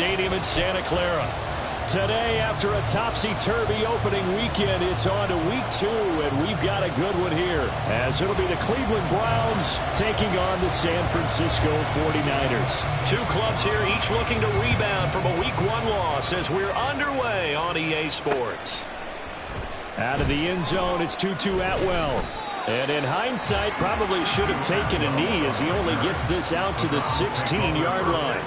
Stadium in Santa Clara. Today, after a topsy-turvy opening weekend, it's on to week 2, and we've got a good one here, as it'll be the Cleveland Browns taking on the San Francisco 49ers. Two clubs here, each looking to rebound from a week 1 loss as we're underway on EA Sports. Out of the end zone, it's Tutu Atwell. And in hindsight, probably should have taken a knee as he only gets this out to the 16-yard line.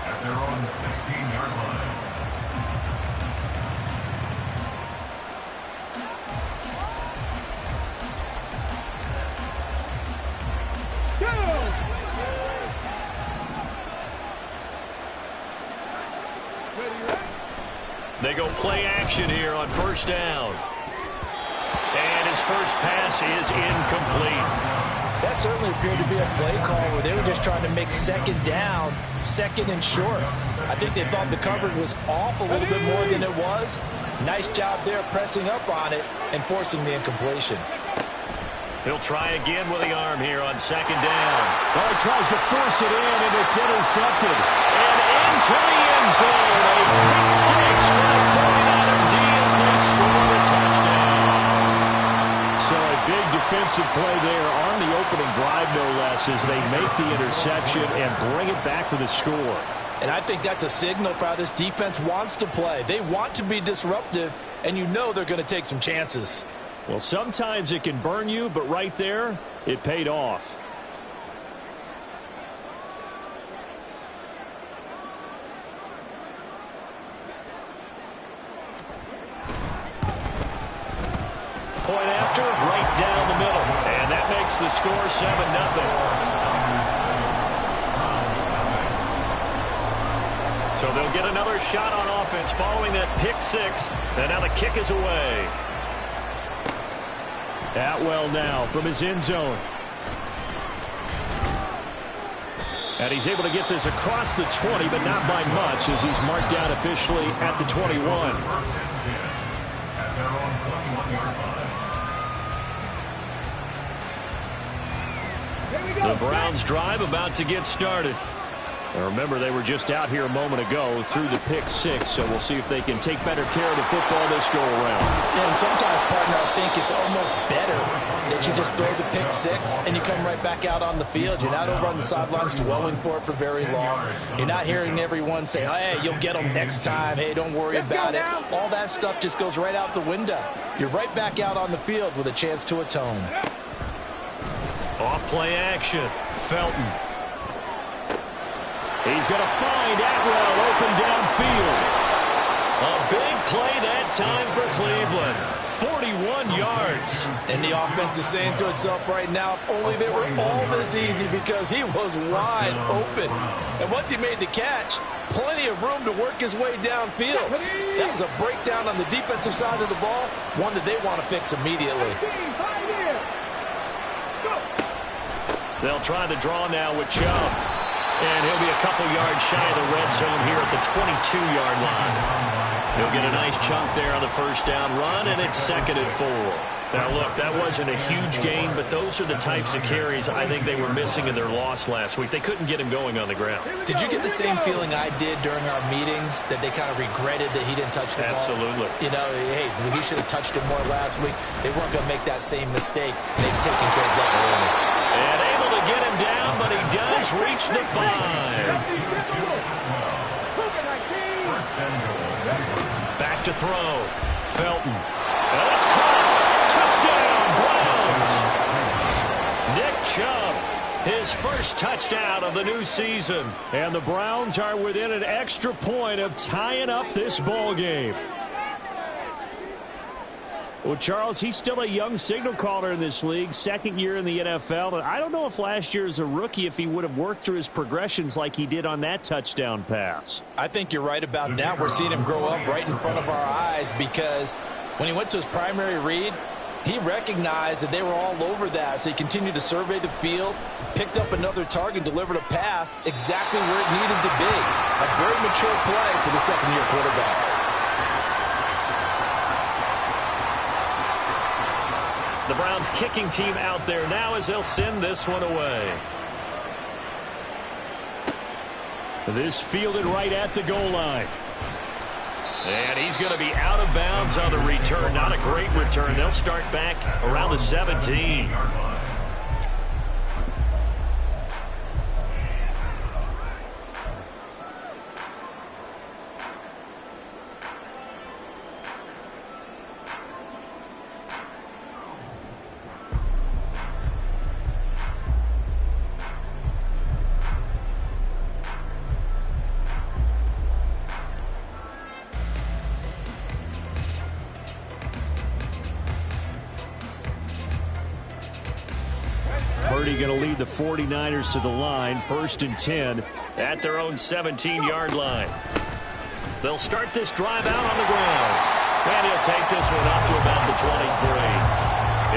At their own 16-yard line. They go play action here on first down. And his first pass is incomplete. That certainly appeared to be a play call where they were just trying to make second down, second and short. I think they thought the coverage was off a little bit more than it was. Nice job there pressing up on it and forcing the incompletion. He'll try again with the arm here on second down. Well, he tries to force it in, and it's intercepted. And into the end zone. A pick six for the 49er D as they score a touchdown. So a big defensive play there on the opening drive, no less, as they make the interception and bring it back for the score. And I think that's a signal for how this defense wants to play. They want to be disruptive, and you know they're going to take some chances. Well, sometimes it can burn you, but right there, it paid off. Point after, right down the middle. And that makes the score 7-0. So they'll get another shot on offense following that pick six. And now the kick is away. Atwell now from his end zone. And he's able to get this across the 20, but not by much, as he's marked down officially at the 21. The Browns drive about to get started. And remember, they were just out here a moment ago through the pick six, so we'll see if they can take better care of the football this go around. Yeah, and sometimes, partner, I think it's almost better that you just throw the pick six and you come right back out on the field. You're not over on the sidelines dwelling for it for very long. You're not hearing everyone say, hey, you'll get them next time. Hey, don't worry about it. All that stuff just goes right out the window. You're right back out on the field with a chance to atone. Off play action. Felton. He's going to find Atwell open downfield. A big play that time for Cleveland. 41 yards. And the offense is saying to itself right now, if only they were all this easy, because he was wide open. And once he made the catch, plenty of room to work his way downfield. That was a breakdown on the defensive side of the ball, one that they want to fix immediately. They'll try the draw now with Chubb. And he'll be a couple yards shy of the red zone here at the 22-yard line. He'll get a nice chunk there on the first down run, and it's 2nd and 4. Now, look, that wasn't a huge gain, but those are the types of carries I think they were missing in their loss last week. They couldn't get him going on the ground. Did you get the same feeling I did during our meetings, that they kind of regretted that he didn't touch the ball? Absolutely. You know, hey, he should have touched it more last week. They weren't going to make that same mistake, and they've taken care of that early. And able to get him down, but he does reach the 5. Back to throw. Felton. And it's caught. Touchdown, Browns. Nick Chubb, his first touchdown of the new season. And the Browns are within an extra point of tying up this ball game. Well, Charles, he's still a young signal caller in this league, second year in the NFL. I don't know if last year as a rookie, if he would have worked through his progressions like he did on that touchdown pass. I think you're right about that. We're seeing him grow up right in front of our eyes, because when he went to his primary read, he recognized that they were all over that. So he continued to survey the field, picked up another target, delivered a pass exactly where it needed to be. A very mature play for the second-year quarterback. The Browns kicking team out there now as they'll send this one away. This fielded right at the goal line. And he's going to be out of bounds on the return. Not a great return. They'll start back around the 17. Purdy going to lead the 49ers to the line, 1st and 10 at their own 17-yard line. They'll start this drive out on the ground. And he'll take this one up to about the 23.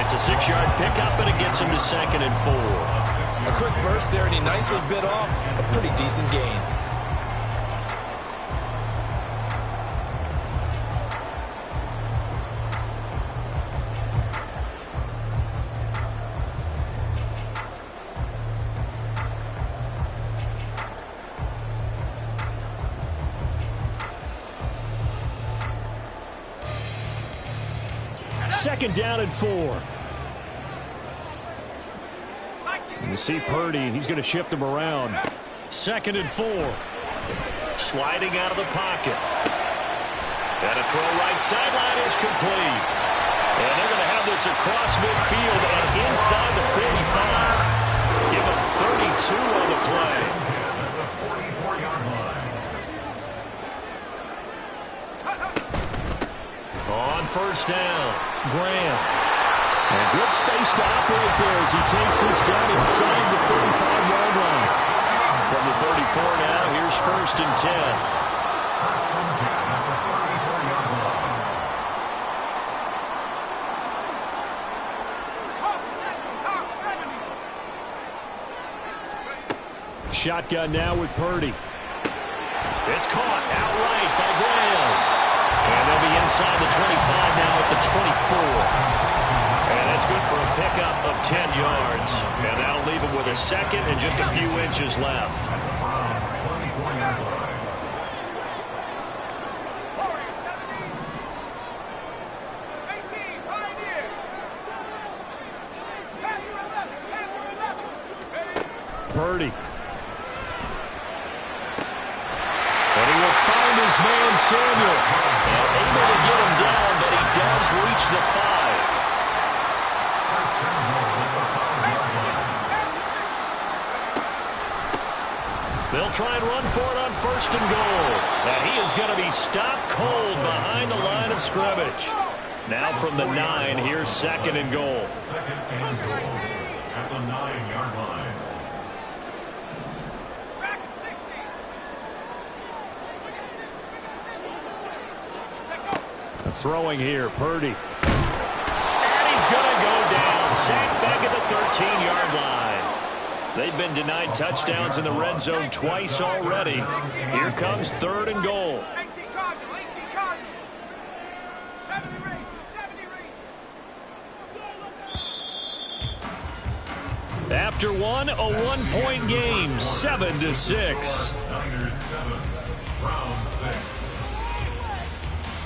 It's a 6-yard pickup, and it gets him to 2nd and 4. A quick burst there, and he nicely bit off a pretty decent gain. Second down and 4. And you see Purdy, he's going to shift him around. 2nd and 4. Sliding out of the pocket. And a throw right sideline is complete. And they're going to have this across midfield and inside the 45. Give him 32 on the play. On 1st down, Graham. And good space to operate there as he takes this down inside the 35-yard line. From the 34 now, here's 1st and 10. Shotgun now with Purdy. It's caught outright by Graham. And they'll be inside the 25 now at the 24. And that's good for a pickup of 10 yards. And that'll leave him with a 2nd and just a few inches left. Purdy. And he will find his man Samuel. And able to get him down, but he does reach the 5. They'll try and run for it on 1st and goal. And he is going to be stopped cold behind the line of scrimmage. Now from the 9, here's 2nd and goal. 2nd and goal at the 9-yard line. Throwing here, Purdy. And he's going to go down. Sacked back at the 13-yard line. They've been denied touchdowns in the red zone twice already. Here comes 3rd and goal. After one, a 1-point game, 7-6. Niners 7, Browns 6.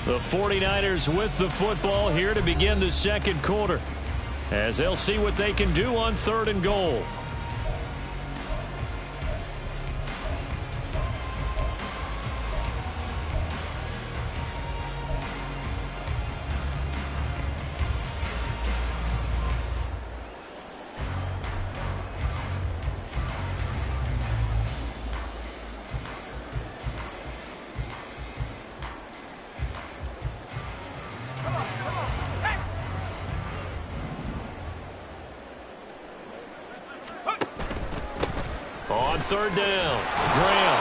The 49ers with the football here to begin the 2nd quarter, as they'll see what they can do on 3rd and goal. On 3rd down, Graham.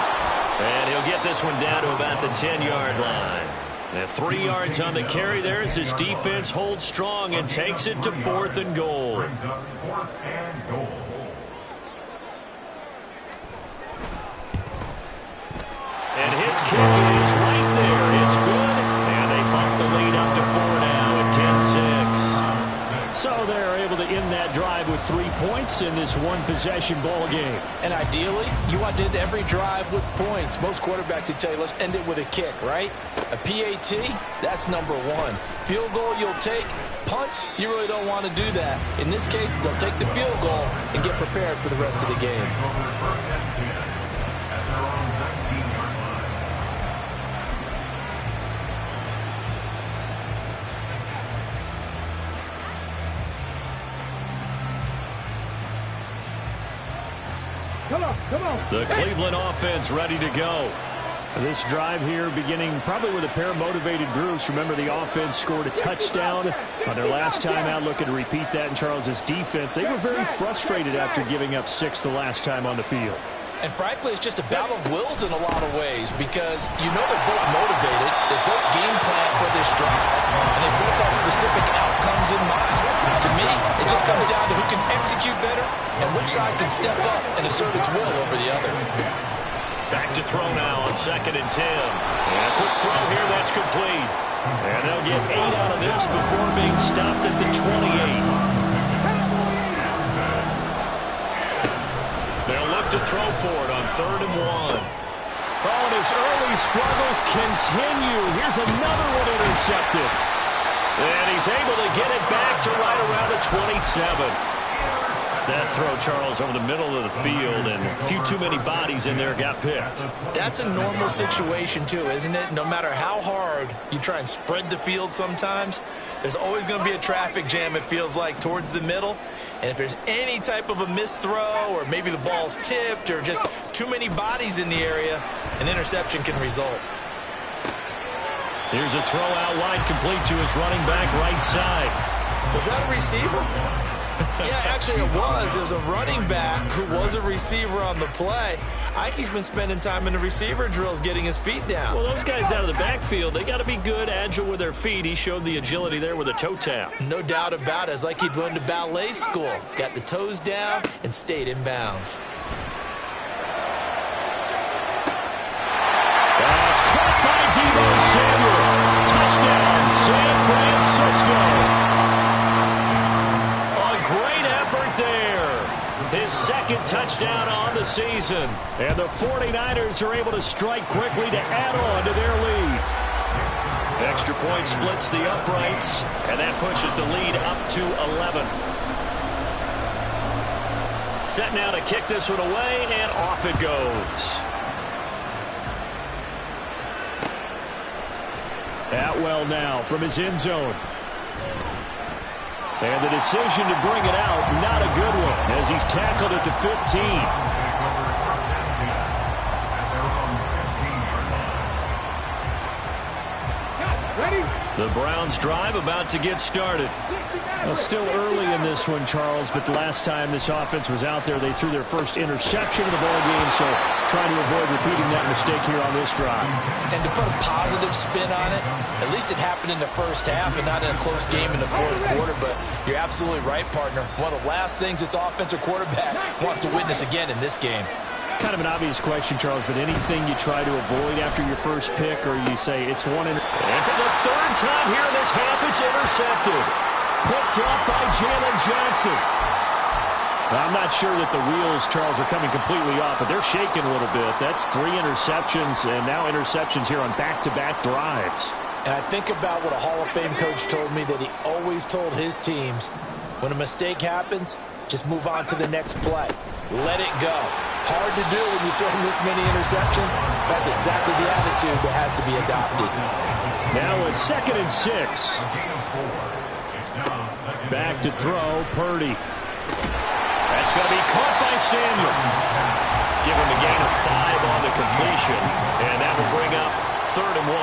And he'll get this one down to about the 10-yard line. And 3 yards on the carry there as his defense holds strong and takes it to 4th and goal. Brings up 4th and goal. And his kick is right there. It's good. And they bump the lead up to 4 now at 10-6. So they're able to end that drive with 3 points in this one-possession ball game. And ideally, you want to end every drive with points. Most quarterbacks would tell you, let's end it with a kick, right? A PAT, that's number one. Field goal you'll take. Punts, you really don't want to do that. In this case, they'll take the field goal and get prepared for the rest of the game. Come on. The Cleveland offense ready to go. This drive here beginning probably with a pair of motivated groups. Remember, the offense scored a touchdown on their last time out, looking to repeat that in Charles' defense. They were very frustrated after giving up 6 the last time on the field. And frankly, it's just a battle of wills in a lot of ways because you know they're both motivated, they both game plan for this drive, and they both have specific outcomes in mind. To me, it just comes down to who can execute better and which side can step up and assert its will over the other. Back to throw now on 2nd and 10. And a quick throw here, that's complete. And they'll get 8 out of this before being stopped at the 28. They'll look to throw for it on 3rd and 1. Oh, and his early struggles continue. Here's another one intercepted. And he's able to get it back to right around the 27. That throw, Charles, over the middle of the field, and a few too many bodies in there got picked. That's a normal situation, too, isn't it? No matter how hard you try and spread the field sometimes, there's always going to be a traffic jam, it feels like, towards the middle. And if there's any type of a missed throw or maybe the ball's tipped or just too many bodies in the area, an interception can result. Here's a throw out wide, complete to his running back right side. Was that a receiver? Yeah, actually it was. It was a running back who was a receiver on the play. Ike's been spending time in the receiver drills getting his feet down. Well, those guys out of the backfield, they got to be good, agile with their feet. He showed the agility there with a toe tap. No doubt about it. It's like he'd gone to ballet school. Got the toes down and stayed in bounds. That's caught by Deebo Samuel. Touchdown, San Francisco. His second touchdown on the season. And the 49ers are able to strike quickly to add on to their lead. Extra point splits the uprights, and that pushes the lead up to 11. Set now to kick this one away, and off it goes. Atwell now from his end zone. And the decision to bring it out, not a good one, as he's tackled at the 15. The Browns drive about to get started. Well, still early in this one, Charles, but the last time this offense was out there, they threw their first interception of the ball game, so trying to avoid repeating that mistake here on this drive. And to put a positive spin on it, at least it happened in the first half and not in a close game in the fourth quarter, but you're absolutely right, partner. One of the last things this offensive quarterback wants to witness again in this game. Kind of an obvious question, Charles, but anything you try to avoid after your first pick, or you say it's one and for the third time here in this half, it's intercepted. Picked up by Jalen Johnson. I'm not sure that the wheels, Charles, are coming completely off, but they're shaking a little bit. That's 3 interceptions, and now interceptions here on back-to-back drives. And I think about what a Hall of Fame coach told me, that he always told his teams, when a mistake happens, just move on to the next play. Let it go. Hard to do when you throw this many interceptions. That's exactly the attitude that has to be adopted. Now a 2nd and 6. Back to throw, Purdy. That's going to be caught by Samuel. Give him a gain of 5 on the completion, and that will bring up 3rd and 1.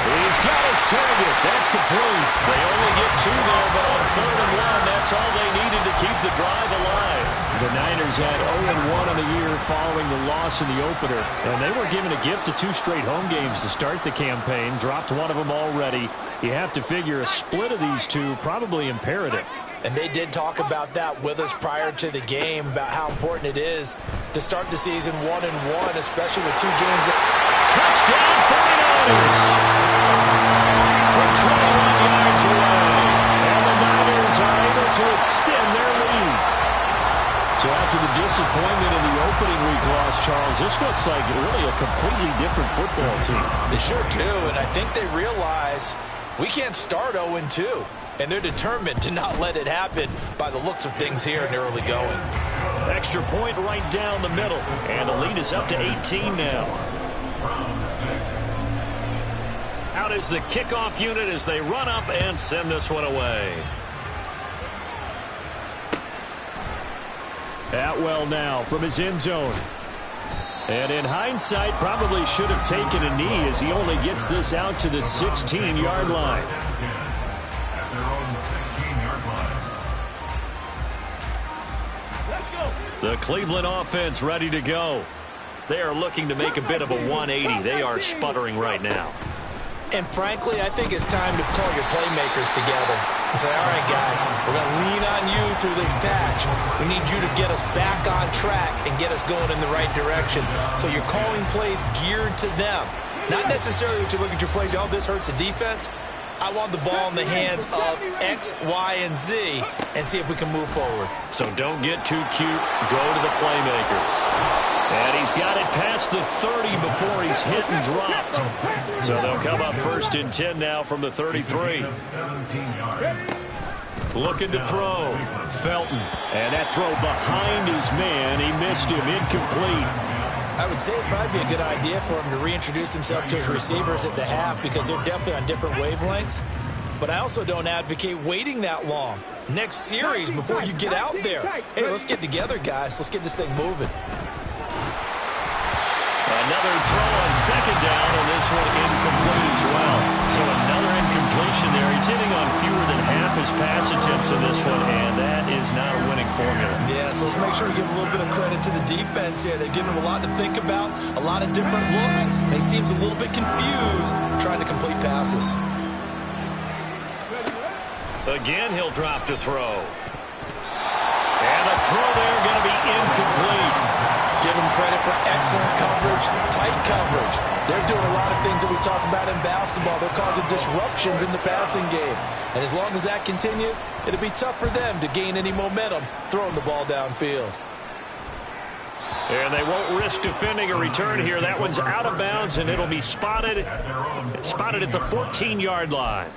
He's got his target. That's complete. They only get 2 there, but on 3rd and 1, that's all they needed to keep the drive alive. The Niners had 0-1 on the year following the loss in the opener, and they were given a gift of 2 straight home games to start the campaign. Dropped one of them already. You have to figure a split of these two probably imperative. And they did talk about that with us prior to the game, about how important it is to start the season 1-1, especially with 2 games. Touchdown 49ers! from 21 yards away. And the Niners are able to extend their lead. So after the disappointment in the opening week loss, Charles, this looks like really a completely different football team. They sure do, and I think they realize we can't start 0-2. And they're determined to not let it happen by the looks of things here in the early going. Extra point right down the middle. And the lead is up to 18 now. Out is the kickoff unit as they run up and send this one away. Atwell now from his end zone. And in hindsight, probably should have taken a knee as he only gets this out to the 16-yard line. The Cleveland offense ready to go. They are looking to make a bit of a 180. They are sputtering right now. And frankly, I think it's time to call your playmakers together and say, all right, guys, we're going to lean on you through this patch. We need you to get us back on track and get us going in the right direction. So you're calling plays geared to them. Not necessarily that you look at your plays, oh, this hurts the defense. I want the ball in the hands of X, Y, and Z and see if we can move forward. So don't get too cute. Go to the playmakers. And he's got it past the 30 before he's hit and dropped. So they'll come up 1st and 10 now from the 33. Looking to throw. Felton. And that throw behind his man. He missed him. Incomplete. I would say it'd probably be a good idea for him to reintroduce himself to his receivers at the half because they're definitely on different wavelengths. But I also don't advocate waiting that long. Next series before you get out there. Hey, let's get together, guys. Let's get this thing moving. Another throw on 2nd down, and this one incomplete as well. So another incompletion there. He's hitting on fewer than half his pass attempts in this one, and that is not a winning formula. Yeah, so let's make sure we give a little bit of credit to the defense here. They've given him a lot to think about, a lot of different looks, and he seems a little bit confused trying to complete passes. Again, he'll drop to throw. And the throw there going to be incomplete. Give them credit for excellent coverage, tight coverage. They're doing a lot of things that we talk about in basketball. They're causing disruptions in the passing game. And as long as that continues, it'll be tough for them to gain any momentum throwing the ball downfield. And they won't risk defending a return here. That one's out of bounds, and it'll be spotted at the 14-yard line.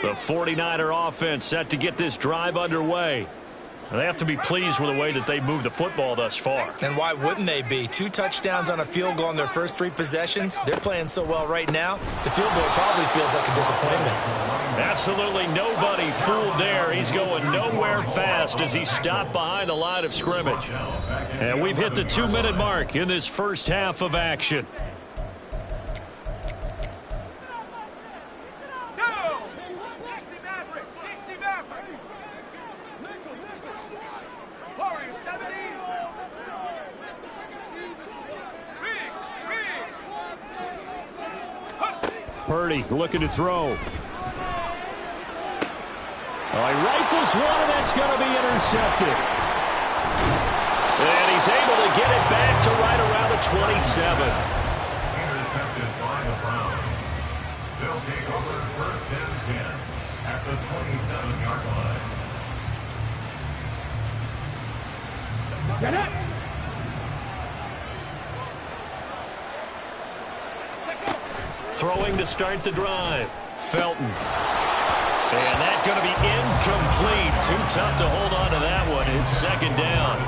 The 49er offense set to get this drive underway. They have to be pleased with the way that they moved the football thus far. And why wouldn't they be? 2 touchdowns on a field goal in their first 3 possessions. They're playing so well right now, the field goal probably feels like a disappointment. Absolutely nobody fooled there. He's going nowhere fast as he stopped behind the line of scrimmage. And we've hit the 2-minute mark in this first half of action. Purdy looking to throw. He rifles one, and that's going to be intercepted. And he's able to get it back to right around the 27. Intercepted by the Browns. They'll take over 1st and 10 at the 27-yard line. Get it! Throwing to start the drive. Felton. And that's going to be incomplete. Too tough to hold on to that one. It's 2nd down.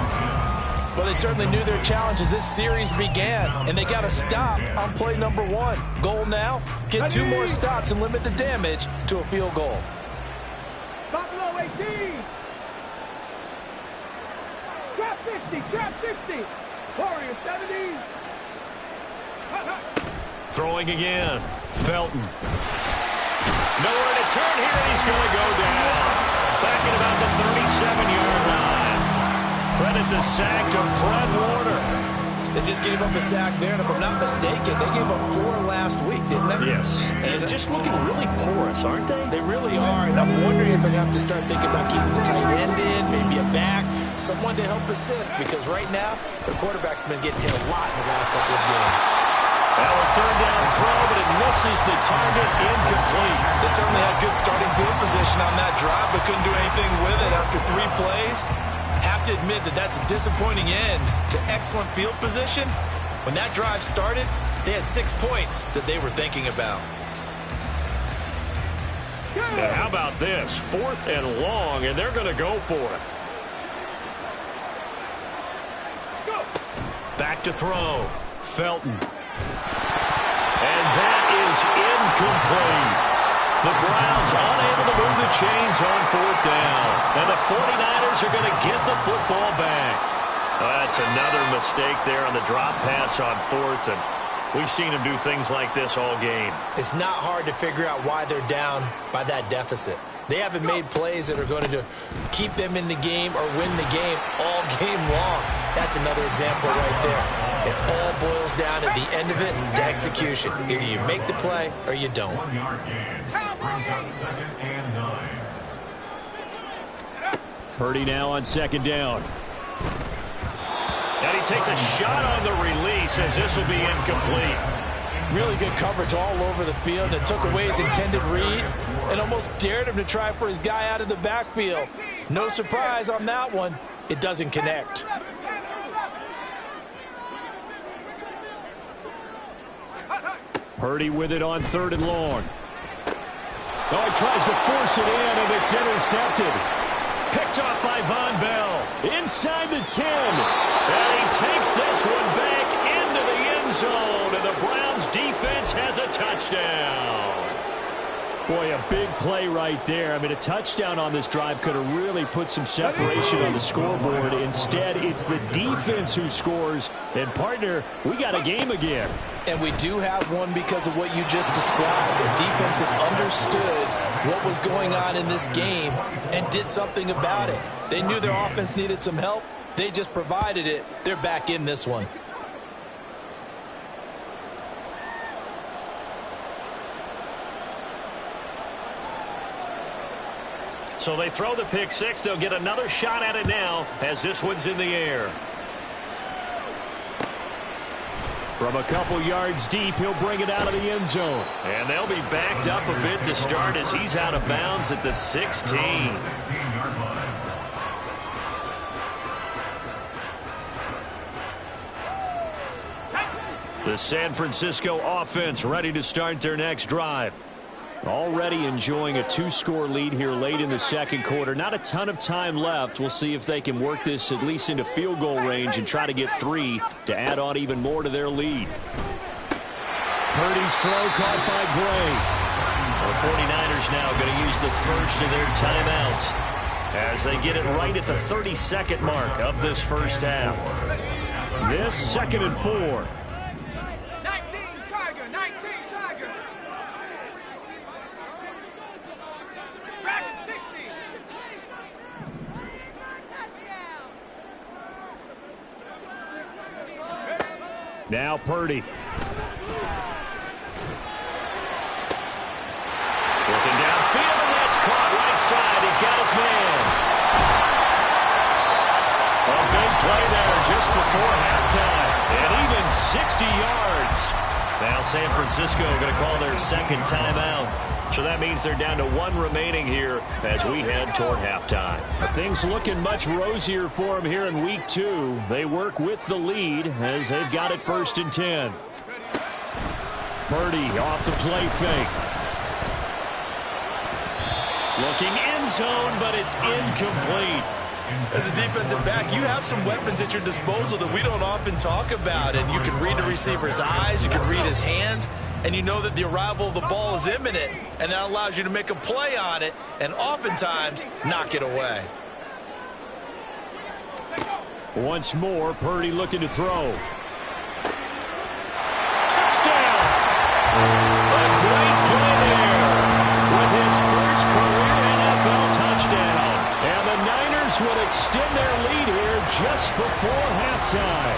Well, they certainly knew their challenge as this series began, and they got to stop on play number 1. Goal now, get 2 more stops and limit the damage to a field goal. Buffalo 18. Trap 50, trap 60. Warriors 70. Throwing again. Felton. Nowhere to turn here, and he's going to go down. Back at about the 37-yard line. Credit the sack to Fred Warner. They just gave up a sack there, and if I'm not mistaken, they gave up 4 last week, didn't they? Yes. And just looking really porous, aren't they? They really are, and I'm wondering if they're going to have to start thinking about keeping the tight end in, maybe a back, someone to help assist, because right now, their quarterback's been getting hit a lot in the last couple of games. Now a third down throw, but it misses the target, incomplete. They certainly had good starting field position on that drive, but couldn't do anything with it after 3 plays. Have to admit that that's a disappointing end to excellent field position. When that drive started, they had 6 points that they were thinking about. And how about this? 4th and long, and they're going to go for it. Back to throw. Felton. And that is incomplete. The Browns unable to move the chains on 4th down. And the 49ers are going to get the football back. That's another mistake there on the drop pass on 4th, and we've seen him do things like this all game. It's not hard to figure out why they're down by that deficit. They haven't made plays that are going to keep them in the game or win the game all game long. That's another example right there. It all boils down at the end of it to execution. Either you make the play or you don't. 1 yard gain. Brings up 2nd and 9. Purdy now on 2nd down. And he takes a shot on the release as this will be incomplete. Really good coverage all over the field, and took away his intended read and almost dared him to try for his guy out of the backfield. No surprise on that one. It doesn't connect. Purdy with it on 3rd and long. Oh, he tries to force it in, and it's intercepted. Picked off by Von Bell. Inside the 10. And he takes this one back into the end zone. And the Browns defense has a touchdown. Boy, a big play right there. I mean, a touchdown on this drive could have really put some separation on the scoreboard. Instead, it's the defense who scores. And, partner, we got a game again. And we do have one because of what you just described. The defense that understood what was going on in this game and did something about it. They knew their offense needed some help. They just provided it. They're back in this one. So they throw the pick 6. They'll get another shot at it now as this one's in the air. From a couple yards deep, he'll bring it out of the end zone. And they'll be backed up a bit to start as he's out of bounds at the 16. 16-yard line. The San Francisco offense ready to start their next drive. Already enjoying a 2-score lead here late in the 2nd quarter. Not a ton of time left. We'll see if they can work this at least into field goal range and try to get 3 to add on even more to their lead. Purdy's throw caught by Gray. The 49ers now going to use the first of their timeouts as they get it right at the 32nd mark of this first half. This 2nd and 4. 19 Tiger, 19 Tiger. Dragon 60. Now Purdy. Looking downfield, and that's caught right side. He's got his man. A big play there just before halftime. And even 60 yards. Now San Francisco going to call their 2nd timeout. So that means they're down to 1 remaining here as we head toward halftime. Things looking much rosier for them here in week 2. They work with the lead as they've got it 1st and 10. Purdy off the play fake. Looking end zone, but it's incomplete. As a defensive back, you have some weapons at your disposal that we don't often talk about. And you can read the receiver's eyes, you can read his hands, and you know that the arrival of the ball is imminent, and that allows you to make a play on it and oftentimes knock it away. Once more, Purdy looking to throw. Touchdown! A great play there with his first career NFL touchdown. And the Niners will extend their lead here just before halftime.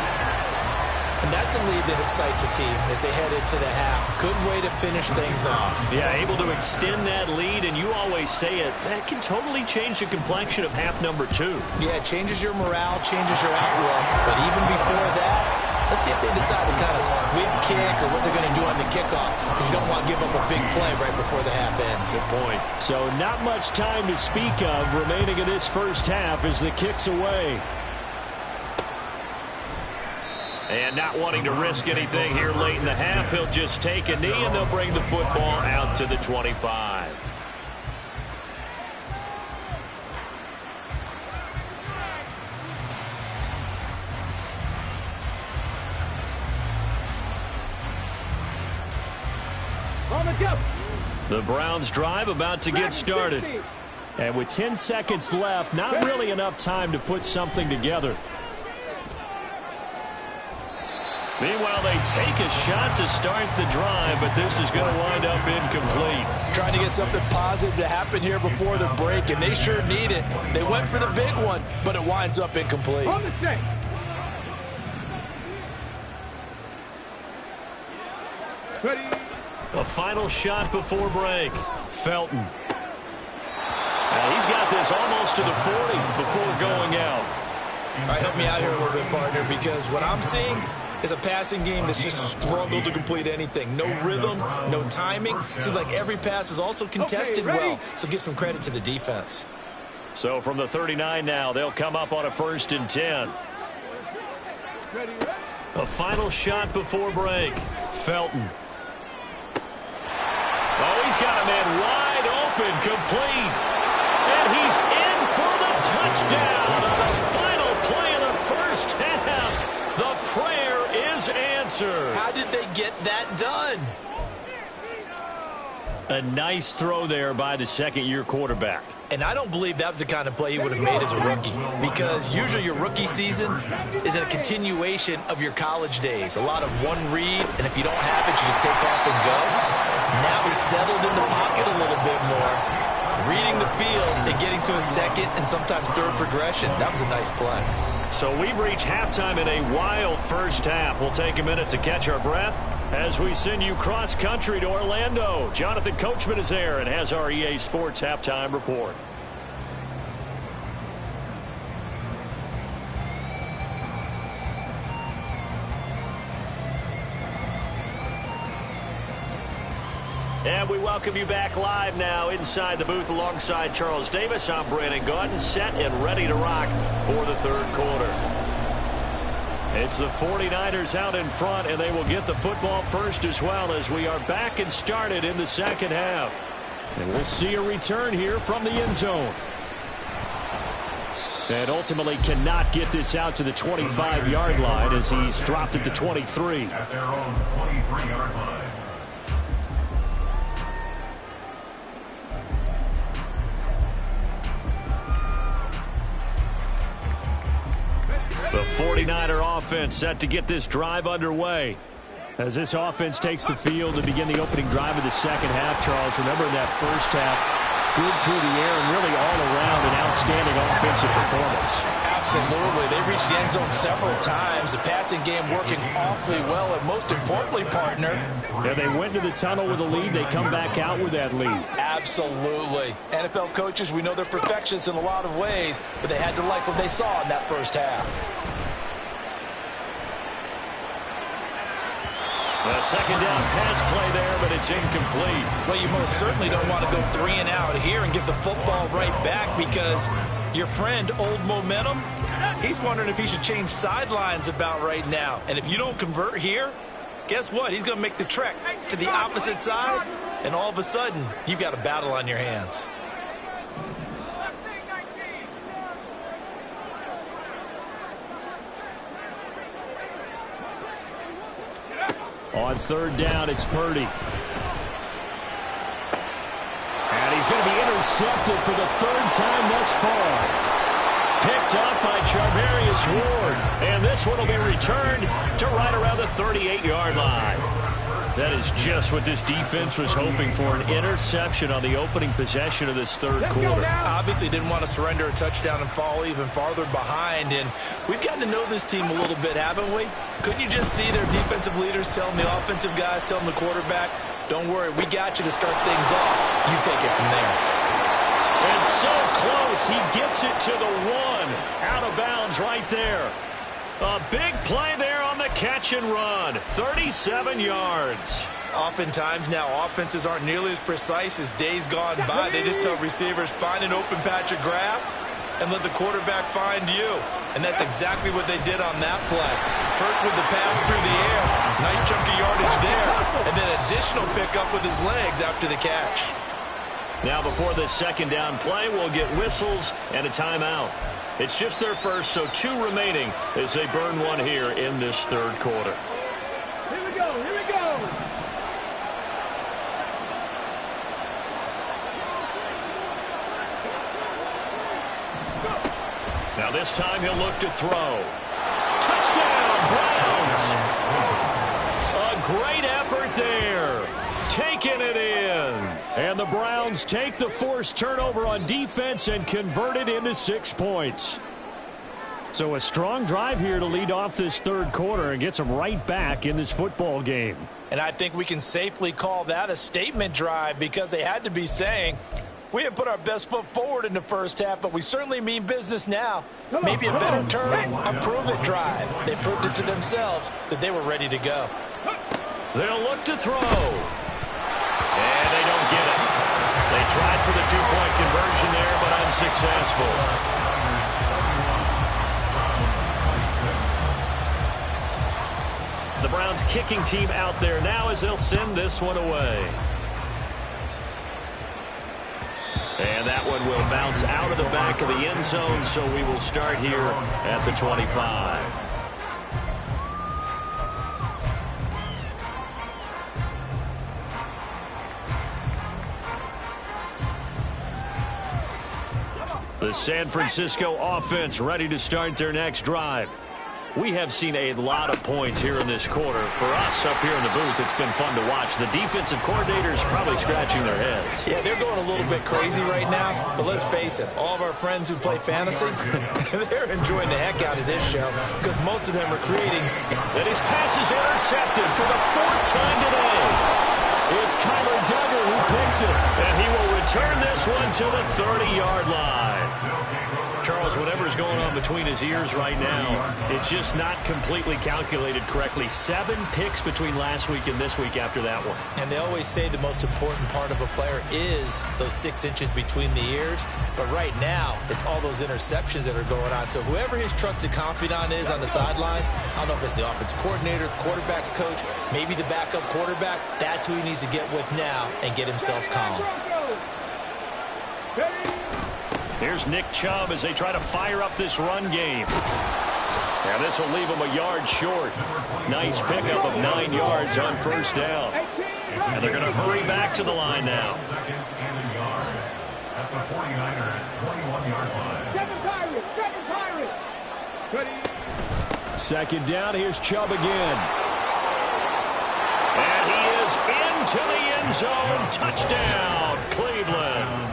And that's a lead that excites a team as they head into the half. Good way to finish things off. Yeah, able to extend that lead, and you always say it, that can totally change the complexion of half number 2. Yeah, it changes your morale, changes your outlook. But even before that, Let's see if they decide to kind of squib kick or what they're going to do on the kickoff, because you don't want to give up a big play right before the half ends. Good point. So not much time to speak of remaining in this first half as the kick's away. And not wanting to risk anything here late in the half, he'll just take a knee and they'll bring the football out to the 25. The Browns drive about to get started. And with 10 seconds left, not really enough time to put something together. Meanwhile, they take a shot to start the drive, but this is going to wind up incomplete. Trying to get something positive to happen here before the break, and they sure need it. They went for the big one, but it winds up incomplete. On the check. Ready. A final shot before break. Felton. He's got this almost to the 40 before going out. All right, help me out here a little bit, partner, because what I'm seeing is a passing game that's just struggled to complete anything. No rhythm, no timing. Seems like every pass is also contested well, so give some credit to the defense. So from the 39 now, they'll come up on a 1st and 10. A final shot before break. Felton. Oh, he's got a man wide open, complete. And he's in for the touchdown on the final play of the first half. The prayer is answered. How did they get that done? A nice throw there by the second-year quarterback. And I don't believe that was the kind of play he would have made as a rookie, because usually your rookie season is a continuation of your college days. A lot of one read, and if you don't have it, you just take off and go. Now he's settled in the pocket a little bit more, reading the field and getting to a second and sometimes third progression. That was a nice play. So we've reached halftime in a wild first half. We'll take a minute to catch our breath as we send you cross-country to Orlando. Jonathan Coachman is there and has our EA Sports halftime report. And we welcome you back live now inside the booth alongside Charles Davis. I'm Brandon Gaudin, set and ready to rock for the third quarter. It's the 49ers out in front, and they will get the football first as well as we are back and started in the second half. And we'll see a return here from the end zone. And ultimately cannot get this out to the 25-yard line as he's dropped it to 23. At their own 23-yard line. The 49er offense set to get this drive underway. As this offense takes the field to begin the opening drive of the second half, Charles, remember in that first half, good through the air and really all around an outstanding offensive performance. Absolutely. They reached the end zone several times. The passing game working awfully well, and most importantly, partner, Yeah, they went to the tunnel with a lead. They come back out with that lead. absolutely. NFL coaches, we know they're perfectionists in a lot of ways, but they had to like what they saw in that first half. A second down pass play there, but it's incomplete. Well, you most certainly don't want to go 3 and out here and give the football right back, because your friend, Old Momentum, he's wondering if he should change sidelines about right now. And if you don't convert here, guess what? He's going to make the trek to the opposite side, and all of a sudden, you've got a battle on your hands. On third down, it's Purdy. And he's going to be intercepted for the third time thus far. Picked up by Charvarius Ward. And this one will be returned to right around the 38-yard line. That is just what this defense was hoping for, an interception on the opening possession of this third quarter. Obviously didn't want to surrender a touchdown and fall even farther behind, and we've gotten to know this team a little bit, haven't we? Couldn't you just see their defensive leaders telling the offensive guys, telling the quarterback, don't worry, we got you to start things off. You take it from there. And so close, he gets it to the 1. Out of bounds right there. A big play there on the catch and run. 37 yards. Oftentimes now, offenses aren't nearly as precise as days gone by. They just tell receivers, find an open patch of grass and let the quarterback find you. And that's exactly what they did on that play. First with the pass through the air. Nice chunk of yardage there. And then additional pickup with his legs after the catch. Now before this second down play, we'll get whistles and a timeout. It's just their first, so 2 remaining as they burn one here in this third quarter. Here we go, here we go. Now this time he'll look to throw. Touchdown, Browns! A great effort there. Taking it in. And the Browns take the forced turnover on defense and convert it into 6 points. So a strong drive here to lead off this third quarter and gets them right back in this football game. And I think we can safely call that a statement drive because they had to be saying, we didn't put our best foot forward in the first half, but we certainly mean business now. Maybe a better term, a prove-it drive. They proved it to themselves that they were ready to go. They'll look to throw. And they don't get it. They tried for the 2-point conversion there, but unsuccessful. The Browns kicking team out there now as they'll send this one away. And that one will bounce out of the back of the end zone, so we will start here at the 25. The San Francisco offense ready to start their next drive. We have seen a lot of points here in this quarter. For us up here in the booth, it's been fun to watch. The defensive coordinators probably scratching their heads. Yeah, they're going a little bit crazy right now, but let's face it, all of our friends who play fantasy, they're enjoying the heck out of this show because most of them are creating. And his pass is intercepted for the 4th time today. It's Kyler Duggar who picks it, and he will return this one to the 30-yard line. Charles, whatever's going on between his ears right now, it's just not completely calculated correctly. 7 picks between last week and this week after that one. And they always say the most important part of a player is those 6 inches between the ears. But right now, it's all those interceptions that are going on. So whoever his trusted confidant is on the sidelines, I don't know if it's the offensive coordinator, the quarterback's coach, maybe the backup quarterback, that's who he needs to get with now and get himself calm. Here's Nick Chubb as they try to fire up this run game. And this will leave him a yard short. Nice pickup of 9 yards on first down. And they're going to hurry back to the line now. Second and a yard at the 49ers 21-yard line. Second down, here's Chubb again. And he is into the end zone. Touchdown, Cleveland.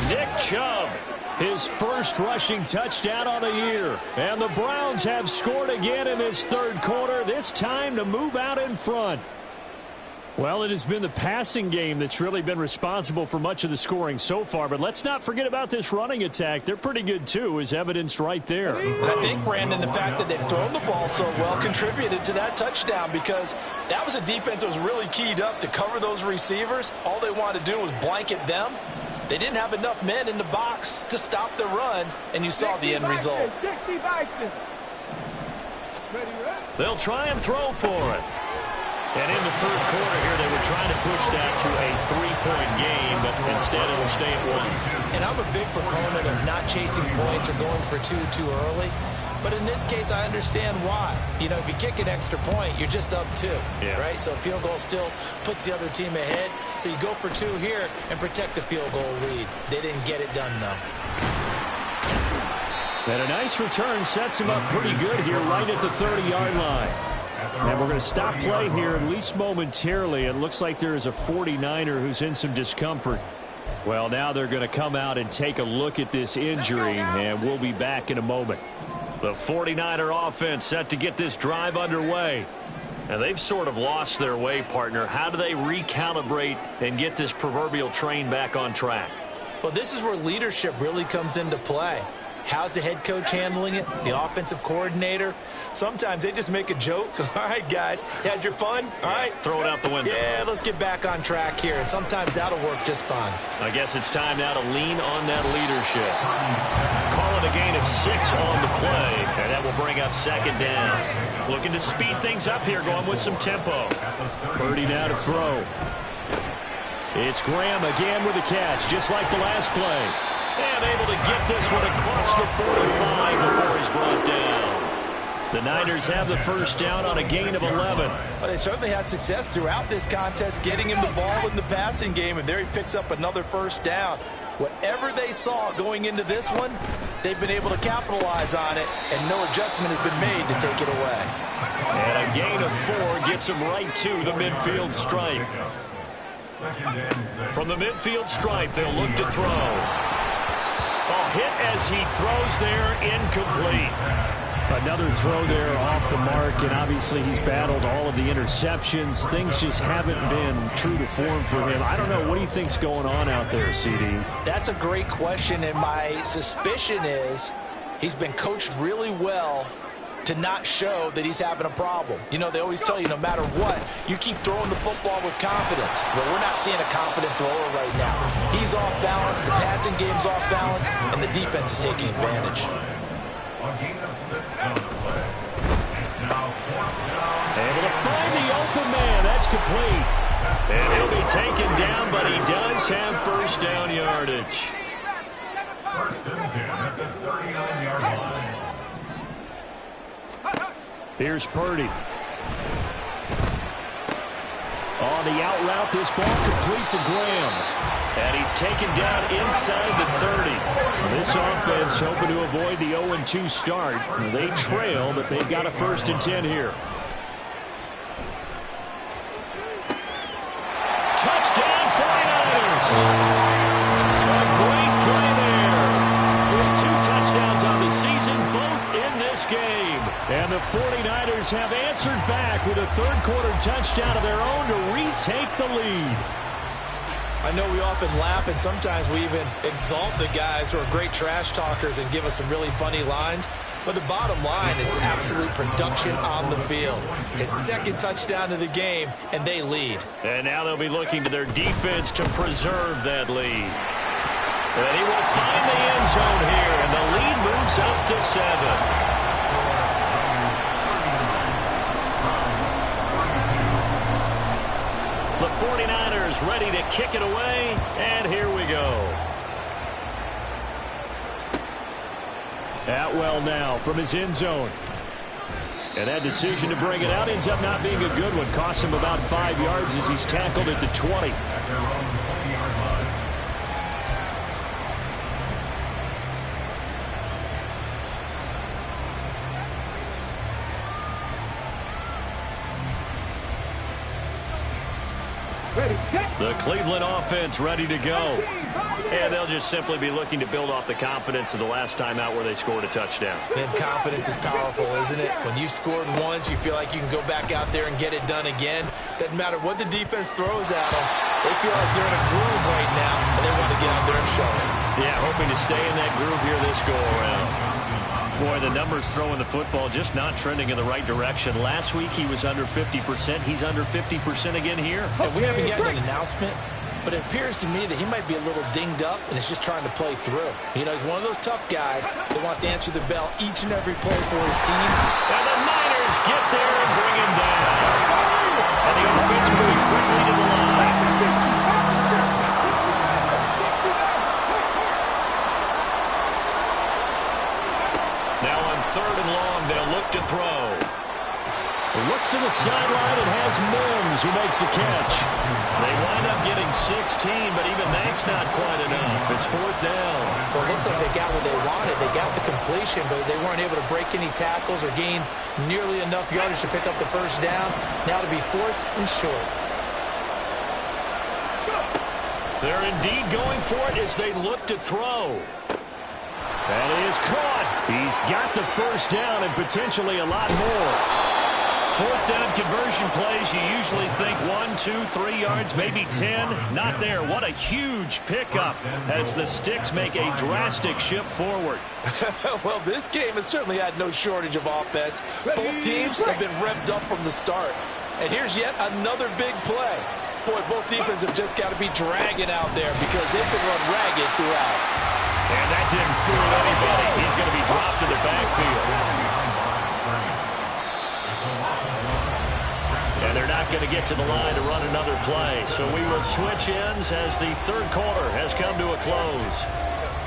Nick Chubb, his first rushing touchdown on the year. And the Browns have scored again in this third quarter, this time to move out in front. Well, it has been the passing game that's really been responsible for much of the scoring so far. But let's not forget about this running attack. They're pretty good, too, as evidenced right there. And I think, Brandon, the fact that they've thrown the ball so well contributed to that touchdown because that was a defense that was really keyed up to cover those receivers. All they wanted to do was blanket them. They didn't have enough men in the box to stop the run, and you saw the end result. They'll try and throw for it. And in the third quarter here, they were trying to push that to a 3-point game, but instead it'll stay at 1. And I'm a big proponent of not chasing points or going for 2 too early. But in this case, I understand why. You know, if you kick an extra point, you're just up 2, right? So a field goal still puts the other team ahead. So you go for 2 here and protect the field goal lead. They didn't get it done, though. And a nice return sets him up pretty good here right at the 30-yard line. And we're going to stop play here, at least momentarily. It looks like there is a 49er who's in some discomfort. Well, now they're going to come out and take a look at this injury, and we'll be back in a moment. The 49er offense set to get this drive underway. And they've sort of lost their way, partner. How do they recalibrate and get this proverbial train back on track? Well, this is where leadership really comes into play. How's the head coach handling it? The offensive coordinator? Sometimes they just make a joke. All right, guys, had your fun? All right. Throw it out the window. Yeah, let's get back on track here. And sometimes that'll work just fine. I guess it's time now to lean on that leadership. Call it a gain of 6 on the play, and that will bring up second down. Looking to speed things up here, going with some tempo. Purdy now to throw. It's Graham again with a catch, just like the last play. And able to get this one across the 45 before he's brought down. The Niners have the first down on a gain of 11. Well, they certainly had success throughout this contest, getting him the ball in the passing game, and there he picks up another first down. Whatever they saw going into this one, they've been able to capitalize on it, and no adjustment has been made to take it away. And a gain of 4 gets him right to the midfield stripe. From the midfield stripe, they'll look to throw. A hit as he throws there, incomplete. Another throw there off the mark, and obviously he's battled all of the interceptions. Things just haven't been true to form for him. I don't know. What do you think's going on out there, CD? That's a great question, and my suspicion is he's been coached really well to not show that he's having a problem. You know, they always tell you no matter what, you keep throwing the football with confidence. But we're not seeing a confident thrower right now. He's off balance, the passing game's off balance, and the defense is taking advantage. Able to find the open man. That's complete. And he'll be taken down, but he does have first down yardage. First and 10 at the 39-yard line. Here's Purdy. On the out route, this ball complete to Graham. And he's taken down inside the 30. This offense hoping to avoid the 0-2 start. They trail, but they've got a first and 10 here. Touchdown 49ers! A great play there. With 2 touchdowns on the season, both in this game. And the 49ers have answered back with a third-quarter touchdown of their own to retake the lead. I know we often laugh, and sometimes we even exalt the guys who are great trash talkers and give us some really funny lines. But the bottom line is absolute production on the field. His second touchdown of the game, and they lead. And now they'll be looking to their defense to preserve that lead. And he will find the end zone here, and the lead moves up to 7. The 49ers ready to kick it away, and here we go. Atwell now from his end zone. And that decision to bring it out ends up not being a good one. Costs him about 5 yards as he's tackled at the 20. The Cleveland offense ready to go. And they'll just simply be looking to build off the confidence of the last time out where they scored a touchdown. And confidence is powerful, isn't it? When you've scored once, you feel like you can go back out there and get it done again. Doesn't matter what the defense throws at them. They feel like they're in a groove right now, and they want to get out there and show it. Yeah, hoping to stay in that groove here this go-around. Boy, the numbers throwing the football just not trending in the right direction. Last week he was under 50%. He's under 50% again here. And we haven't gotten an announcement, but it appears to me that he might be a little dinged up and is just trying to play through. You know, he's one of those tough guys that wants to answer the bell each and every play for his team. And the Niners get there and bring him down. And the offense moving quickly to the line. Now on 3rd and long, they'll look to throw. Looks to the sideline and has Mims who makes a catch. They wind up getting 16, but even that's not quite enough. It's 4th down. Well, it looks like they got what they wanted. They got the completion, but they weren't able to break any tackles or gain nearly enough yardage to pick up the first down. Now to be 4th and short. They're indeed going for it as they look to throw. That is caught. He's got the first down and potentially a lot more. Fourth down conversion plays, you usually think 1, 2, 3 yards, maybe 10. Not there. What a huge pickup as the Sticks make a drastic shift forward. Well, this game has certainly had no shortage of offense. Both teams have been revved up from the start. And here's yet another big play. Boy, both defenses have just got to be dragging out there because they've been run ragged throughout. And that didn't fool anybody. He's going to be dropped in the backfield. And they're not going to get to the line to run another play. So we will switch ends as the third quarter has come to a close.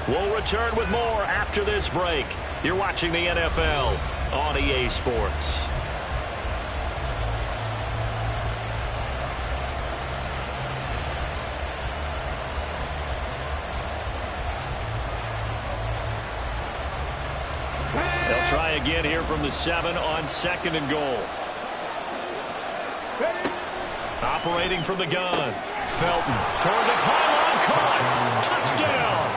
We'll return with more after this break. You're watching the NFL on EA Sports. They'll try again here from the 7 on 2nd and goal. Operating from the gun. Felton toward the pylon, caught. Touchdown.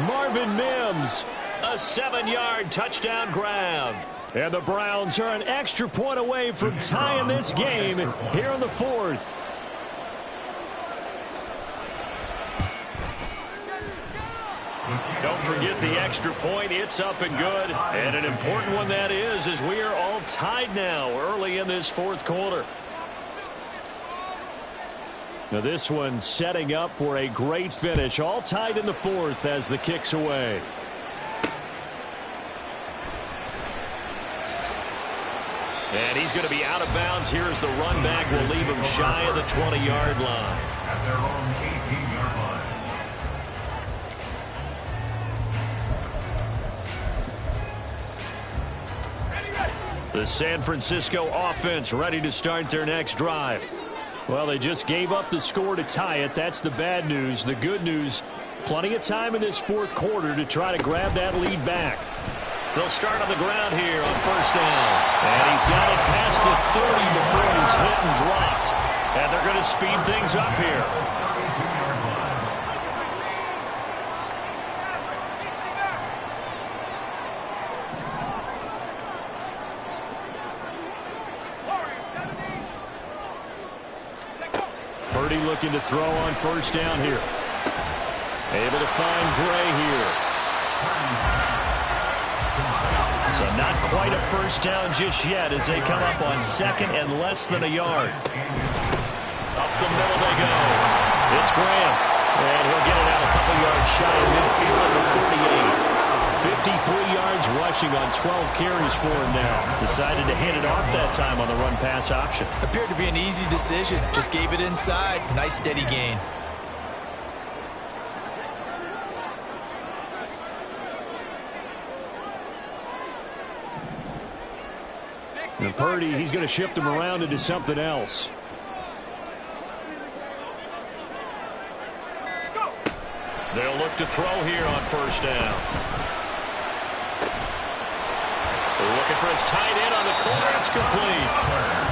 Marvin Mims, a 7-yard touchdown grab. And the Browns are an extra point away from tying this game here in the 4th. Don't forget the extra point. It's up and good. And an important one that is, as we are all tied now early in this 4th quarter. Now this one setting up for a great finish. All tied in the 4th as the kick's away. And he's going to be out of bounds. Here's the run back. Will leave him shy of the 20-yard line. At their own 18-yard line. The San Francisco offense ready to start their next drive. Well, they just gave up the score to tie it. That's the bad news. The good news, plenty of time in this 4th quarter to try to grab that lead back. They'll start on the ground here on 1st down. And he's got it past the 30 before he's hit and dropped. And they're going to speed things up here. Purdy looking to throw on 1st down here. Able to find Gray here. So not quite a 1st down just yet as they come up on 2nd and less than a yard. Up the middle they go. It's Graham. And he'll get it out a couple yards shy of midfield at the 48. 53 yards rushing on 12 carries for him now. Decided to hand it off that time on the run-pass option. Appeared to be an easy decision. Just gave it inside. Nice steady gain. And Purdy, he's going to shift him around into something else. They'll look to throw here on 1st down. They're looking for his tight end on the corner. It's complete.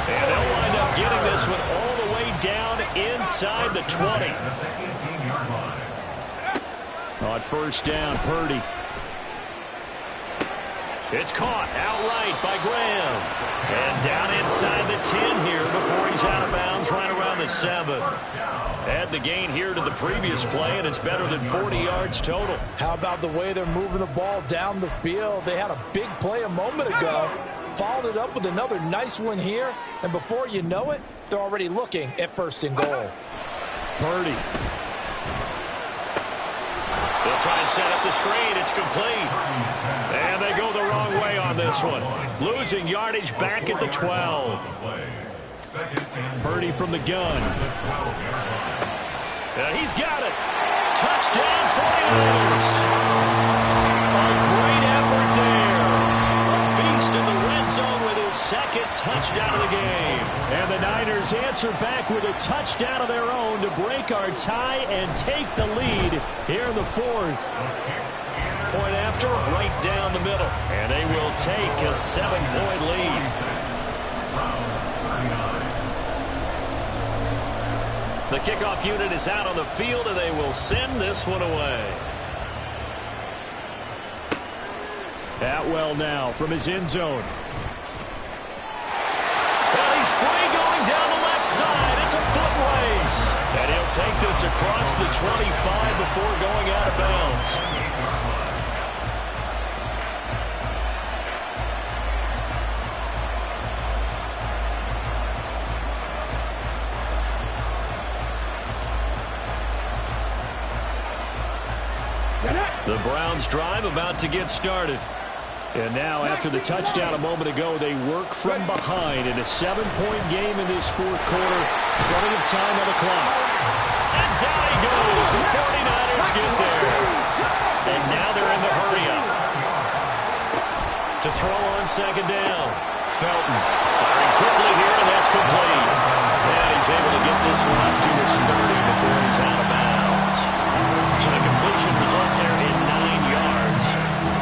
And they'll wind up getting this one all the way down inside the 20. On 1st down, Purdy. It's caught outright by Graham. And down inside the 10 here before he's out of bounds right around the 7. Add the gain here to the previous play, and it's better than 40 yards total. How about the way they're moving the ball down the field? They had a big play a moment ago. Followed it up with another nice one here. And before you know it, they're already looking at 1st and goal. Purdy. They'll try and set up the screen. It's complete. And they go the wrong way on this one. Losing yardage back at the 12. Purdy from the gun. And he's got it. Touchdown 49ers. A great effort there. A beast in the red zone with his 2nd touchdown of the game. And the Niners answer back with a touchdown of their own to break our tie and take the lead here in the 4th. Point after, right down the middle. And they will take a 7-point lead. The kickoff unit is out on the field, and they will send this one away. Atwell now from his end zone. They'll take this across the 25 before going out of bounds. The Browns drive about to get started. And now, after the touchdown a moment ago, they work from behind in a 7-point game in this fourth quarter. Plenty of time on the clock. And down he goes. The 49ers get there. And now they're in the hurry-up. To throw on second down. Felton firing quickly here, and that's complete. And he's able to get this one up to his 30 before he's out of bounds. So the completion results there in 9 yards.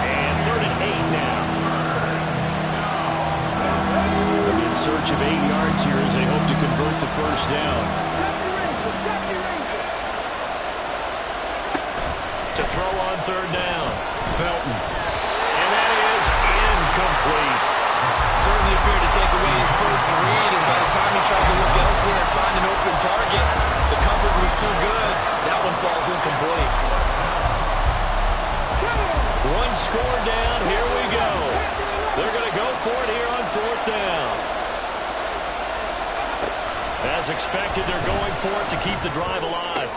And 3rd and 8 now. In search of 8 yards here as they hope to convert the first down. To throw on 3rd down. Felton. And that is incomplete. Certainly appeared to take away his first read, and by the time he tried to look elsewhere and find an open target, the coverage was too good. That one falls incomplete. One score down. Here we go. They're going to go for it here on 4th down. As expected, they're going for it to keep the drive alive.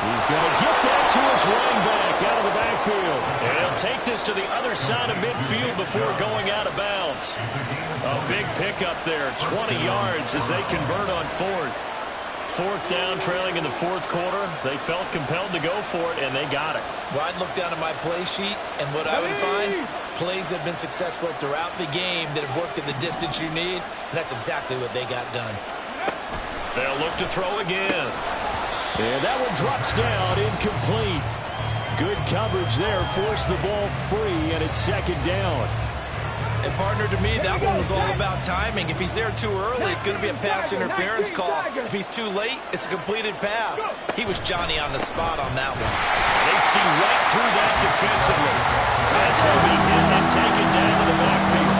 He's going to get that to his running back out of the backfield. And he'll take this to the other side of midfield before going out of bounds. A big pickup there, 20 yards as they convert on 4th. 4th down, trailing in the 4th quarter. They felt compelled to go for it, and they got it. Well, I'd look down at my play sheet, and what I would find, plays have been successful throughout the game that have worked at the distance you need, and that's exactly what they got done. They'll look to throw again. And that one drops down, incomplete. Good coverage there, forced the ball free, and it's 2nd down. And partner, to me, that one was all about timing. If he's there too early, it's going to be a pass interference call. If he's too late, it's a completed pass. He was Johnny on the spot on that one. They see right through that defensively. As he'll be hit and taken down to the backfield.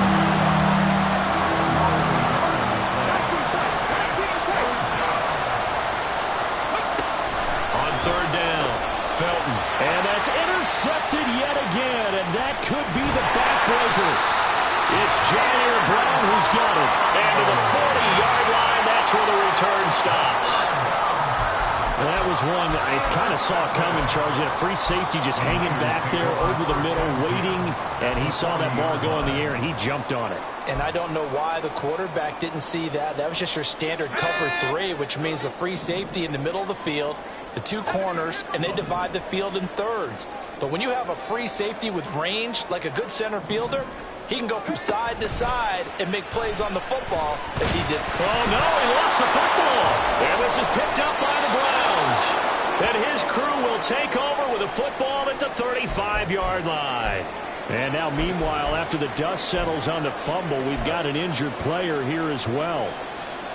On 3rd down, Felton. And that's intercepted yet again, and that could be the backbreaker. It's Jair Brown who's got it. And to the 40-yard line, that's where the return stops. And that was one I kind of saw coming, Charles. You had a free safety just hanging back there over the middle, waiting, and he saw that ball go in the air, and he jumped on it. And I don't know why the quarterback didn't see that. That was just your standard cover 3, which means the free safety in the middle of the field, the 2 corners, and they divide the field in thirds. But when you have a free safety with range, like a good center fielder, he can go from side to side and make plays on the football as he did. Oh, no, he lost the football. And this is picked up by the Browns. And his crew will take over with a football at the 35-yard line. And now, meanwhile, after the dust settles on the fumble, we've got an injured player here as well.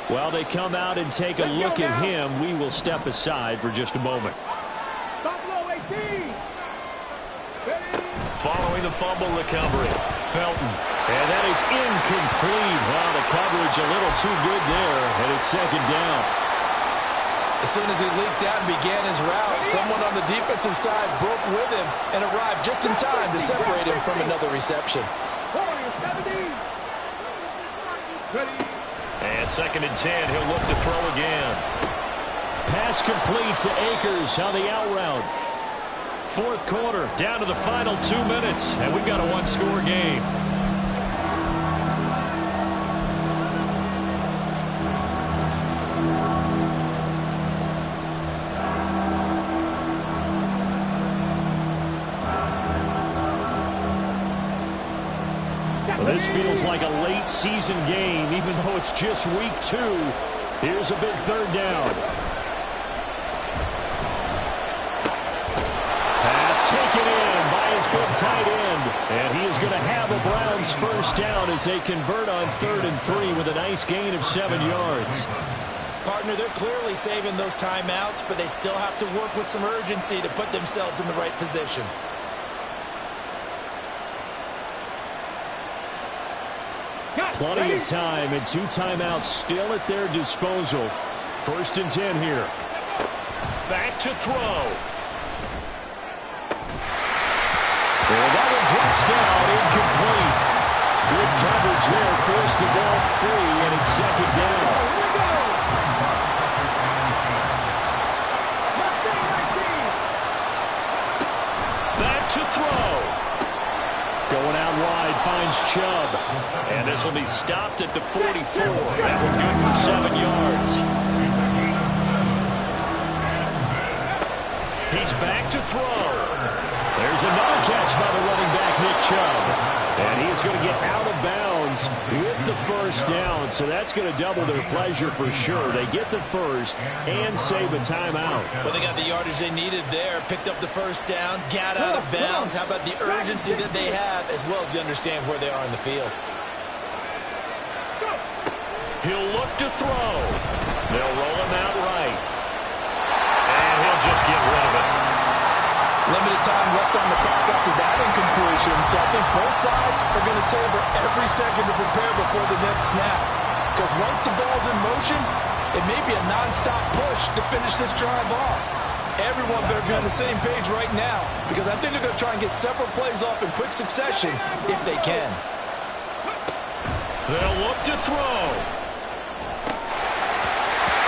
While they come out and take a look at him, we will step aside for just a moment. Following the fumble recovery, Felton. And that is incomplete. Wow, the coverage a little too good there, and it's 2nd down. As soon as he leaked out and began his route, someone on the defensive side broke with him and arrived just in time to separate him from another reception. And 2nd and 10, he'll look to throw again. Pass complete to Akers on the out route. 4th quarter, down to the final 2 minutes, and we've got a 1-score game. Well, this feels like a late season game, even though it's just week 2. Here's a big 3rd down. Taken in by his big tight end. And he is going to have a Browns first down as they convert on 3rd and 3 with a nice gain of 7 yards. Partner, they're clearly saving those timeouts, but they still have to work with some urgency to put themselves in the right position. Plenty of time and 2 timeouts still at their disposal. 1st and 10 here. back to throw. And that one drops down, incomplete. Good coverage there, forced the ball free, and it's second down. Back to throw. Going out wide, finds Chubb. And this will be stopped at the 44. That one good for 7 yards. He's back to throw. There's another catch by the running back, Nick Chubb. And he's going to get out of bounds with the first down. So that's going to double their pleasure for sure. They get the first and save a timeout. Well, they got the yardage they needed there. Picked up the first down, got out of bounds. How about the urgency that they have, as well as they understand where they are in the field? He'll look to throw. They'll roll him out right. And he'll just get rid of it. Limited time left on the clock after that incompletion, so I think both sides are going to savor every second to prepare before the next snap. Because once the ball's in motion, it may be a non-stop push to finish this drive off. Everyone better be on the same page right now, because I think they're going to try and get several plays off in quick succession if they can. They'll look to throw.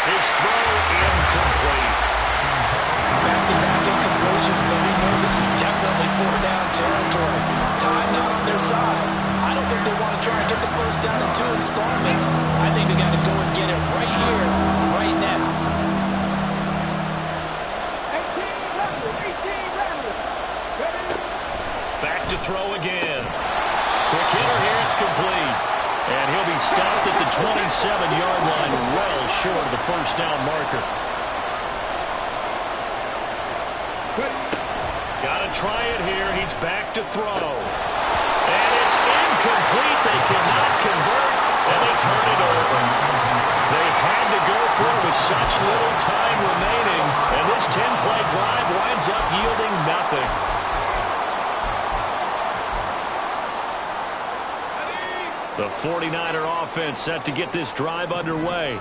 His throw incomplete. Back-to-back incompletions, but we know this is definitely 4-down territory. Time not on their side. I don't think they want to try and get the first down in 2 installments. I think they got to go and get it right here, right now. 18 Back to throw again. Quick hitter here, it's complete. And he'll be stopped at the 27-yard line, well short of the first down marker. Got to try it here. He's back to throw. And it's incomplete. They cannot convert, and they turn it over. They had to go for it with such little time remaining, and this 10-play drive winds up yielding nothing. The 49er offense set to get this drive underway.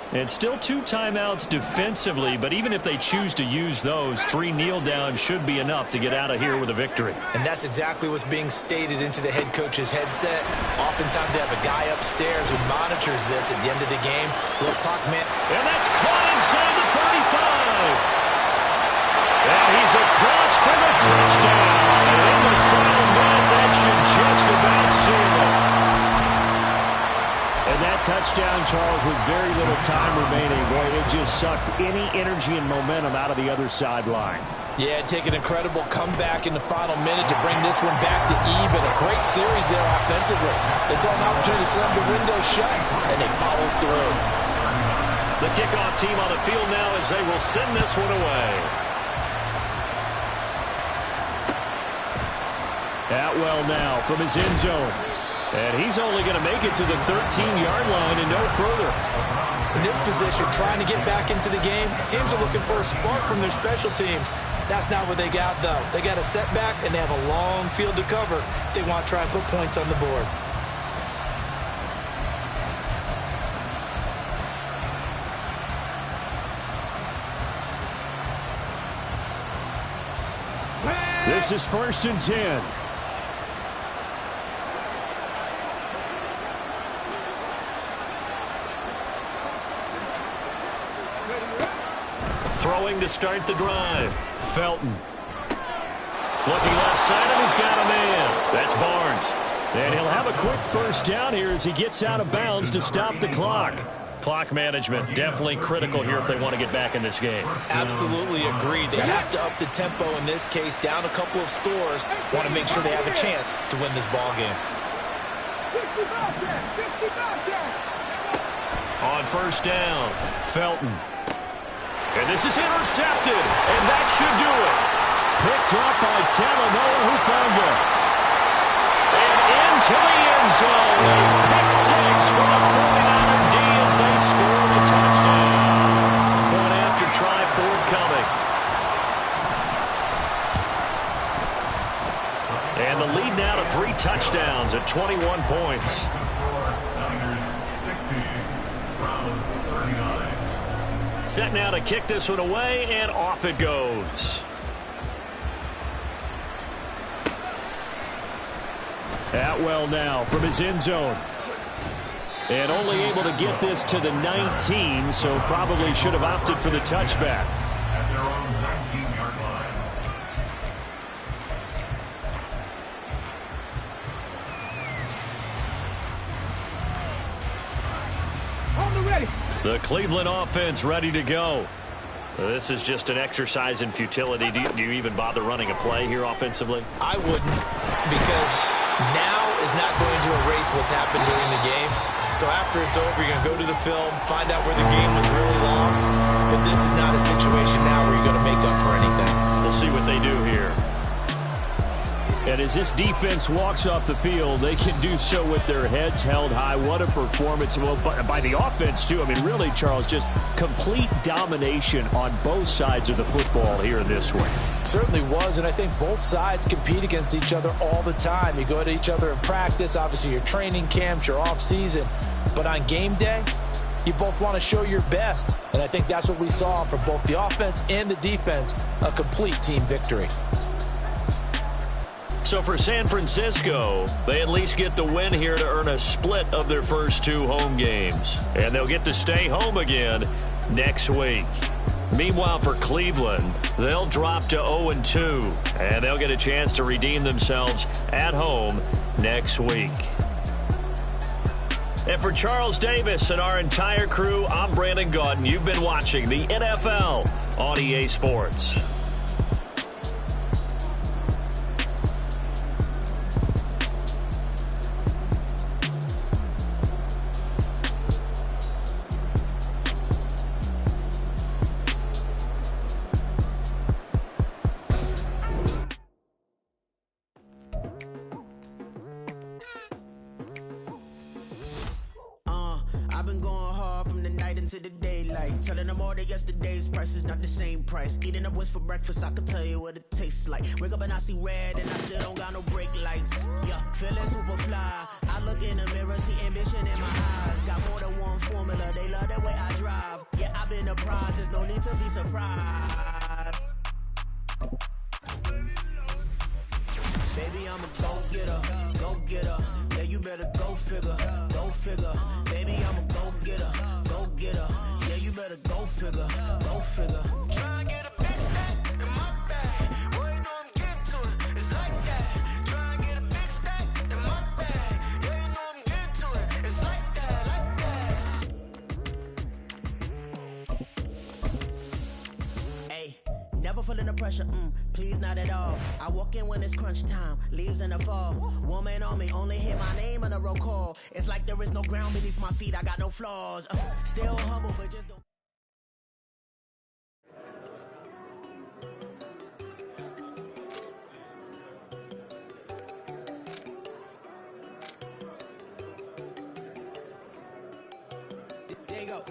And still 2 timeouts defensively, but even if they choose to use those, 3 kneel downs should be enough to get out of here with a victory. And that's exactly what's being stated into the head coach's headset. Oftentimes they have a guy upstairs who monitors this at the end of the game. Little clock man. And that's caught inside the 35. And he's across for the touchdown. And in the final minute, that should just about seal it. And that touchdown, Charles, with very little time remaining, boy, it just sucked any energy and momentum out of the other sideline. Yeah, take an incredible comeback in the final minute to bring this one back to even. A great series there offensively. They saw an opportunity to slam the window shut, and they followed through. The kickoff team on the field now as they will send this one away. Atwell now from his end zone. And he's only going to make it to the 13-yard line and no further. In this position, trying to get back into the game, teams are looking for a spark from their special teams. That's not what they got, though. They got a setback, and they have a long field to cover if they want to try and put points on the board. This is 1st and 10. Throwing to start the drive. Felton. Looking left side, and he's got a man. That's Barnes. And he'll have a quick first down here as he gets out of bounds to stop the clock. Clock management definitely critical here if they want to get back in this game. Absolutely agreed. They have to up the tempo in this case, down a couple of scores. Want to make sure they have a chance to win this ball game. On first down, Felton. And this is intercepted, and that should do it. Picked up by Talanoa Hufanga. And into the end zone. Pick 6 for the 49er D as they score the touchdown. Point after try forthcoming. And the lead now to 3 touchdowns at 21 points. set now to kick this one away, and off it goes. Atwell now from his end zone. And only able to get this to the 19, so probably should have opted for the touchback. At their own 19-yard line. On the ready. The Cleveland offense ready to go. This is just an exercise in futility. Do you even bother running a play here offensively? I wouldn't, because now is not going to erase what's happened during the game. So after it's over, you're going to go to the film, find out where the game was really lost. But this is not a situation now where you're going to make up for anything. We'll see what they do here. And as this defense walks off the field, they can do so with their heads held high. What a performance. Well, by the offense, too. I mean, really, Charles, just complete domination on both sides of the football here in this one. Certainly was, and I think both sides compete against each other all the time. You go to each other in practice, obviously your training camps, your off-season. But on game day, you both want to show your best. And I think that's what we saw from both the offense and the defense, a complete team victory. So for San Francisco, they at least get the win here to earn a split of their first 2 home games. And they'll get to stay home again next week. Meanwhile, for Cleveland, they'll drop to 0-2, and they'll get a chance to redeem themselves at home next week. And for Charles Davis and our entire crew, I'm Brandon Gaudin. You've been watching the NFL on EA Sports. I've been going hard from the night into the daylight, telling them all that yesterday's price is not the same price. Eating up what's for breakfast, I can tell you what it tastes like. Wake up and I see red and I still don't got no brake lights. Yeah, feeling super fly. I look in the mirror, see ambition in my eyes. Got more than one formula, they love the way I drive. Yeah, I've been apprised, there's no need to be surprised. Baby, I'm a go-getter, go-getter. Yeah, you better go figure, go figure. Baby, I'm a go-getter, go-getter. Yeah, you better go figure, go figure. Try and get a big stack in my bag. Boy, you know I'm getting to it, it's like that. Try and get a big stack in my bag. Yeah, you know I'm getting to it, it's like that, like that. Hey, never feeling the pressure, please not at all. I walk in when it's crunch time, leaves in the fall. Woman on me, only hit my name on a roll call. It's like there is no ground beneath my feet, I got no flaws. Still humble, but just don't. There you go.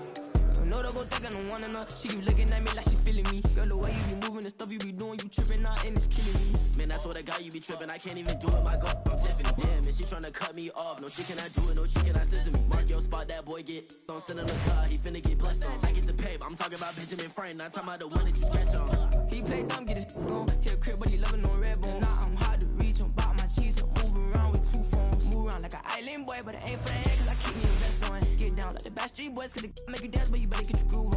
No, don't go thinking I don't want enough. She keep looking at me like she feeling me. Girl, the way you be moving, the stuff you be doing, you tripping out and it's killing me. Man, that's what I got, you be tripping. I can't even do it, my girl, I'm Tiffany. Damn, and she tryna cut me off. No, she cannot do it, no, she cannot scissor me. Mark your spot, that boy get on. Send him the car, he finna get blessed on. I get the pay, but I'm talking about Benjamin Franklin. Not talking about the one that you sketch on. He play dumb, get his on. Hit a crib, but he loving on red bone. Nah, I'm hard to reach, I'm bout my cheese. I'm moving around with 2 phones. Move around like an island boy, but it ain't for the head, cause I keep me a vest on. Get down like the Backstreet Boys, cause it make you dance, but you better get your groove on.